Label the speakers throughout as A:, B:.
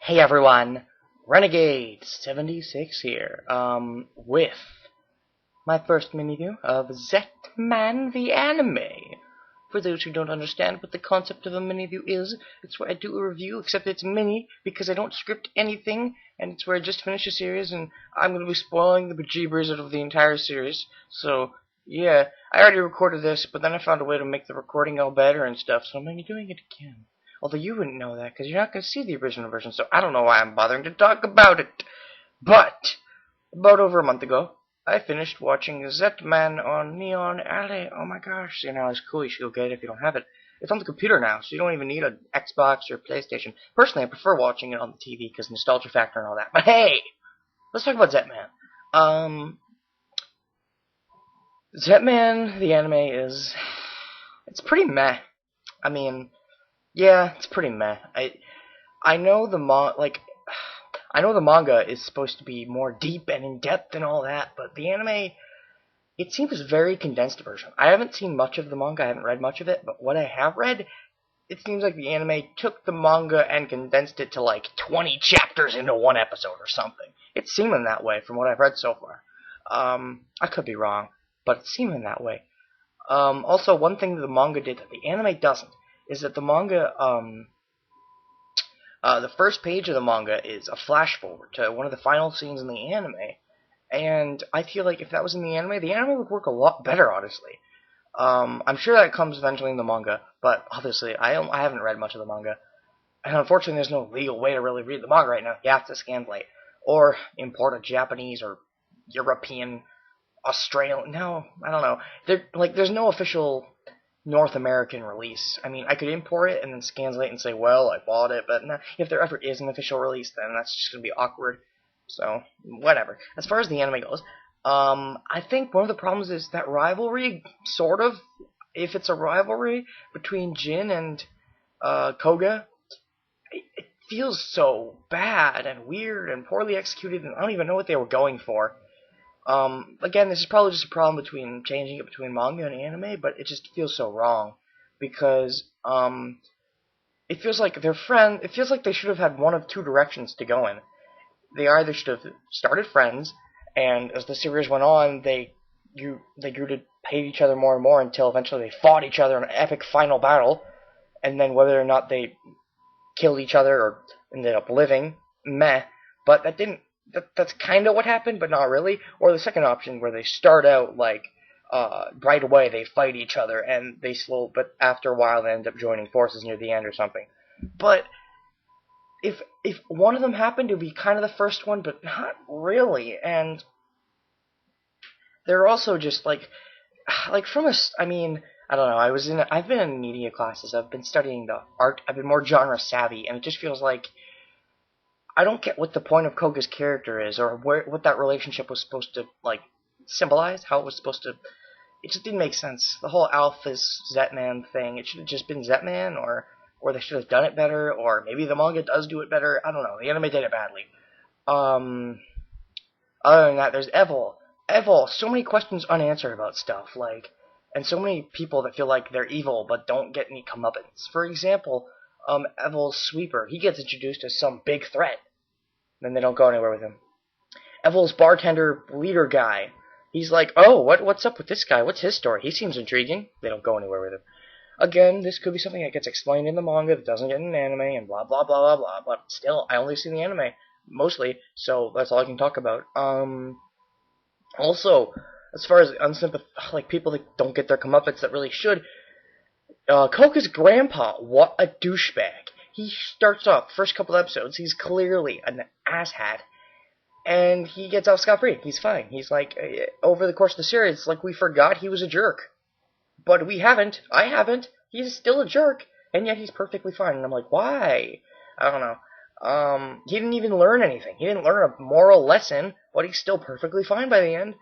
A: Hey everyone, Renegade76 here, with my first mini-view of Zetman the anime. For those who don't understand what the concept of a mini-view is, it's where I do a review, except it's mini, because I don't script anything, and it's where I just finish a series, and I'm going to be spoiling the bejeebers out of the entire series. So, yeah, I already recorded this, but then I found a way to make the recording all better and stuff, so I'm going to be doing it again. Although you wouldn't know that, because you're not going to see the original version, so I don't know why I'm bothering to talk about it. But, about over a month ago, I finished watching Zetman on Neon Alley. Oh my gosh, see now it's cool, you should go get it if you don't have it. It's on the computer now, so you don't even need an Xbox or PlayStation. Personally, I prefer watching it on the TV, because nostalgia factor and all that. But hey, let's talk about Zetman. Zetman, the anime it's pretty meh. I mean, yeah, it's pretty meh. I know the manga is supposed to be more deep and in depth and all that, but the anime, it seems a very condensed version. I haven't seen much of the manga, I haven't read much of it, but what I have read, it seems like the anime took the manga and condensed it to like 20 chapters into one episode or something. It's seeming that way from what I've read so far. I could be wrong, but it's seeming that way. Also, one thing that the manga did that the anime doesn't is that the manga, the first page of the manga is a flash forward to one of the final scenes in the anime, and I feel like if that was in the anime would work a lot better, honestly. I'm sure that comes eventually in the manga, but obviously I haven't read much of the manga, and unfortunately there's no legal way to really read the manga right now. You have to scanlate, or import a Japanese or European, Australian, no, I don't know. There's no official North American release. I mean, I could import it and then scanslate and say, well, I bought it, but if there ever is an official release, then that's just going to be awkward. So, whatever. As far as the anime goes, I think one of the problems is that rivalry, sort of, if it's a rivalry between Jin and Koga, it feels so bad and weird and poorly executed, and I don't even know what they were going for. Again, this is probably just a problem between changing it between manga and anime, but it just feels so wrong because it feels like it feels like they should have had one of two directions to go in. They either should have started friends, and as the series went on, they grew to hate each other more and more until eventually they fought each other in an epic final battle, and then whether or not they killed each other or ended up living, meh. But that didn't. That's kind of what happened, but not really. Or the second option, where they start out like right away they fight each other, and but after a while they end up joining forces near the end or something. But if one of them happened, it would be kind of the first one, but not really. And they're also just I mean, I don't know. I've been in media classes. I've been studying the art. I've been more genre savvy, and it just feels like I don't get what the point of Koga's character is, or what that relationship was supposed to, symbolize, how it was supposed to. It just didn't make sense. The whole Alphys Zetman thing, it should have just been Zetman, or they should have done it better, or maybe the manga does do it better. I don't know. The anime did it badly. Other than that, there's Evil. So many questions unanswered about stuff, and so many people that feel like they're evil but don't get any comeuppance. For example, Evil's sweeper, he gets introduced as some big threat. Then they don't go anywhere with him. Evil's bartender leader guy, he's like, oh, what's up with this guy? What's his story? He seems intriguing. They don't go anywhere with him. Again, this could be something that gets explained in the manga that doesn't get in an anime, and blah, blah, blah, blah, blah. But still, I only see the anime, mostly, so that's all I can talk about. Also, as far as people that don't get their comeuppance that really should, Koga's grandpa, what a douchebag. He starts off, first couple episodes, he's clearly an asshat, and he gets off scot-free. He's fine. He's over the course of the series, we forgot he was a jerk. But we haven't. I haven't. He's still a jerk, and yet he's perfectly fine. And I'm like, why? I don't know. He didn't even learn anything. He didn't learn a moral lesson, but he's still perfectly fine by the end.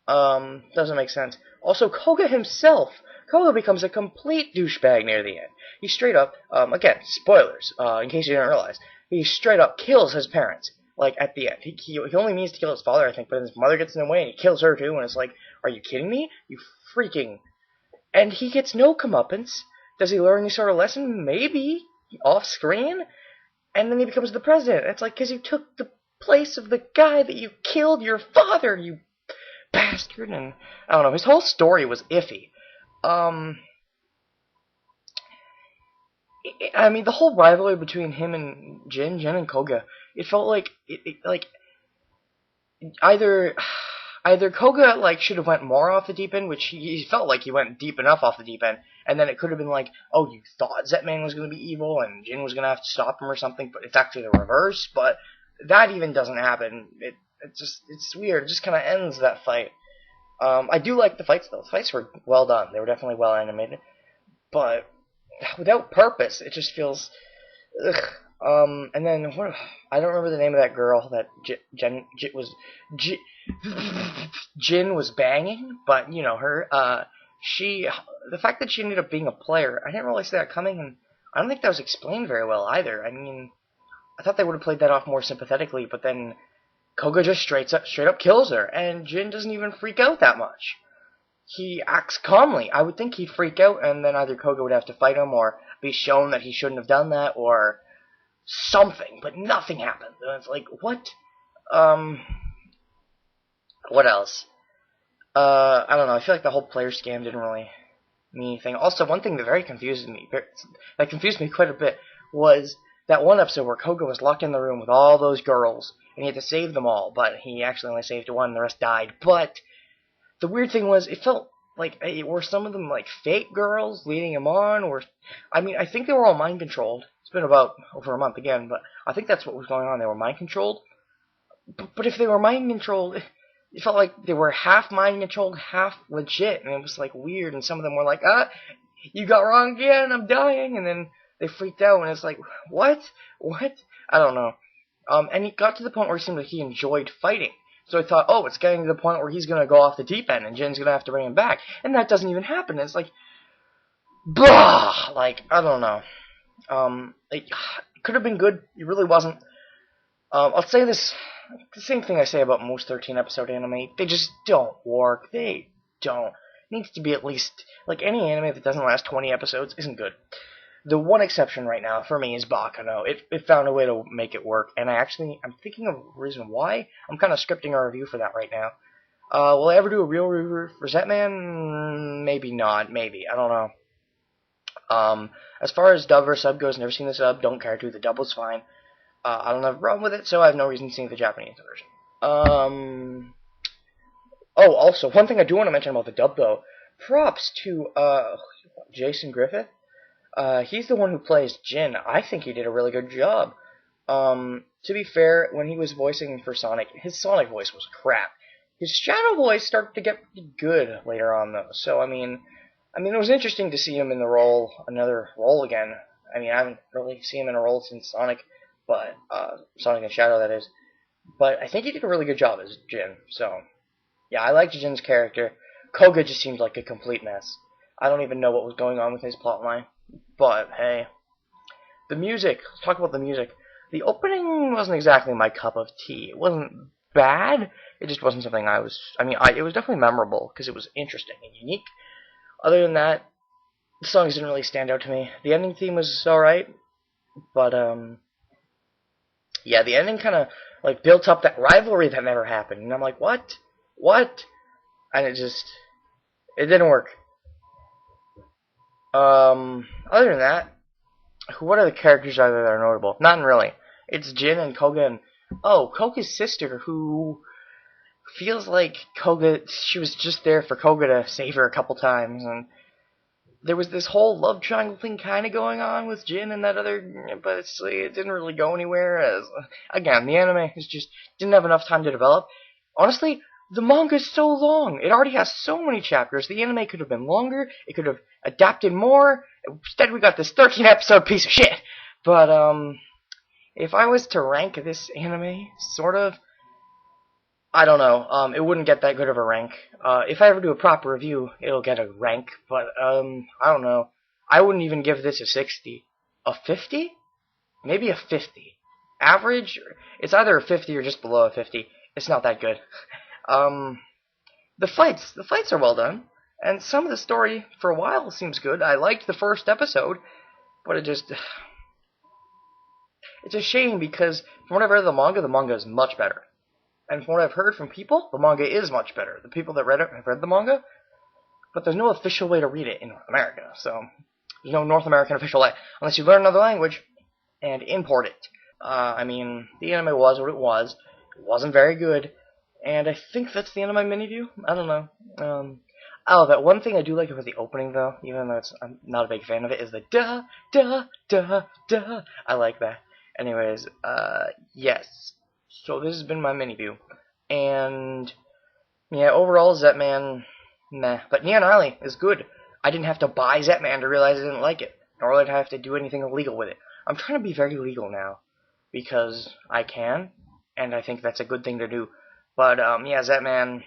A: Doesn't make sense. Also, Koga himself. Koga becomes a complete douchebag near the end. He straight up, again, spoilers, in case you didn't realize, he straight up kills his parents, at the end. He only means to kill his father, I think, but then his mother gets in the way, and he kills her too, and it's like, are you kidding me? You freaking... And he gets no comeuppance. Does he learn any sort of lesson? Maybe. Off-screen? and then he becomes the president. It's like, because you took the place of the guy that you killed your father, you bastard. And I don't know, his whole story was iffy. I mean, the whole rivalry between him and Jin and Koga, it felt like like either Koga like should have went more off the deep end, which he felt like he went deep enough off the deep end, and then it could have been like, oh, you thought Zetman was going to be evil and Jin was going to have to stop him or something, but it's actually the reverse. But that even doesn't happen. It's weird. It just kind of ends that fight. I do like the fights though. The fights were well done. They were definitely well animated, but without purpose, it just feels. Ugh. And then I don't remember the name of that girl that Jin was banging, but you know her. The fact that she ended up being a player, I didn't really see that coming, and I don't think that was explained very well either. I mean, I thought they would have played that off more sympathetically, but then Koga just straight up kills her, and Jin doesn't even freak out that much. He acts calmly. I would think he'd freak out, and then either Koga would have to fight him, or be shown that he shouldn't have done that, or something, but nothing happened. And it's like, what? What else? I don't know. I feel like the whole player scam didn't really mean anything. Also, one thing that confused me quite a bit, was that one episode where Koga was locked in the room with all those girls, and he had to save them all, but he actually only saved one, and the rest died. But the weird thing was, it felt like, were some of them like fake girls leading him on, or, I mean, I think they were all mind controlled. It's been about over a month again, but I think that's what was going on. They were mind controlled. But if they were mind controlled, it felt like they were half mind controlled, half legit, and it was like weird. And some of them were like, you got wrong again, I'm dying, and then they freaked out, and it's like, what? I don't know. And he got to the point where it seemed like he enjoyed fighting. So I thought, oh, it's getting to the point where he's going to go off the deep end, and Jin's going to have to bring him back. And that doesn't even happen. It's like, blah! Like, I don't know. It could have been good. It really wasn't. I'll say this, the same thing I say about most 13-episode anime. They just don't work. They don't. It needs to be at least, like, any anime that doesn't last 20 episodes isn't good. The one exception right now for me is Bakano. It found a way to make it work, and I'm thinking of a reason why. I'm kind of scripting a review for that right now. Will I ever do a real review for Zetman? Maybe not. Maybe. I don't know. As far as dub or sub goes, never seen the sub. Don't care to. The dub was fine. I don't have a problem with it, so I have no reason to see the Japanese version. Oh, also, one thing I do want to mention about the dub, though. Props to, Jason Griffith. He's the one who plays Jin. I think he did a really good job. To be fair, when he was voicing for Sonic, his Sonic voice was crap. His Shadow voice started to get good later on, though. So, I mean, it was interesting to see him in another role again. I mean, I haven't really seen him in a role since Sonic, but, Sonic and Shadow, that is. But I think he did a really good job as Jin, so, yeah, I liked Jin's character. Koga just seemed like a complete mess. I don't even know what was going on with his plotline. But, hey. The music. Let's talk about the music. The opening wasn't exactly my cup of tea. It wasn't bad. It just wasn't something it was definitely memorable, because it was interesting and unique. Other than that, the songs didn't really stand out to me. The ending theme was alright, but, yeah, the ending kind of, like, built up that rivalry that never happened. And I'm like, what? And it didn't work. Other than that, what are the characters that are notable? Not really. It's Jin and Koga and, Koga's sister, who feels like she was just there for Koga to save her a couple times, and there was this whole love triangle thing kind of going on with Jin and that other, but it didn't really go anywhere, as, again, the anime didn't have enough time to develop. Honestly, the manga is so long. It already has so many chapters. The anime could have been longer. It could have adapted more. Instead, we got this 13-episode piece of shit. But, if I was to rank this anime, sort of, I don't know. It wouldn't get that good of a rank. If I ever do a proper review, it'll get a rank. But, I don't know. I wouldn't even give this a 60. A 50? Maybe a 50. Average? It's either a 50 or just below a 50. It's not that good. The fights are well done, and some of the story for a while seems good. I liked the first episode, but It's a shame because from what I've read of the manga is much better. And from what I've heard from people, the manga is much better. The people that read it have read the manga, but there's no official way to read it in North America. So there's no North American official way unless you learn another language and import it. I mean, the anime was what it was. It wasn't very good, and I think that's the end of my mini view. I don't know. Oh, that one thing I do like about the opening, though, even though I'm not a big fan of it, is the da da da da. I like that. Anyways, yes. So this has been my mini view, and yeah, overall Zetman, meh. But Neon Alley is good. I didn't have to buy Zetman to realize I didn't like it, nor did I have to do anything illegal with it. I'm trying to be very legal now because I can, and I think that's a good thing to do. But yeah, Zetman.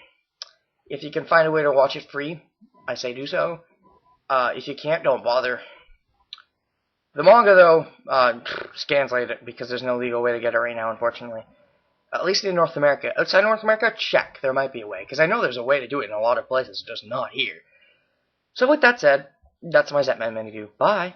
A: If you can find a way to watch it free, I say do so. If you can't, don't bother. The manga, though, translate it because there's no legal way to get it right now, unfortunately. At least in North America. Outside North America, check. There might be a way. Because I know there's a way to do it in a lot of places, just not here. So with that said, that's my Zetman mini view. Bye.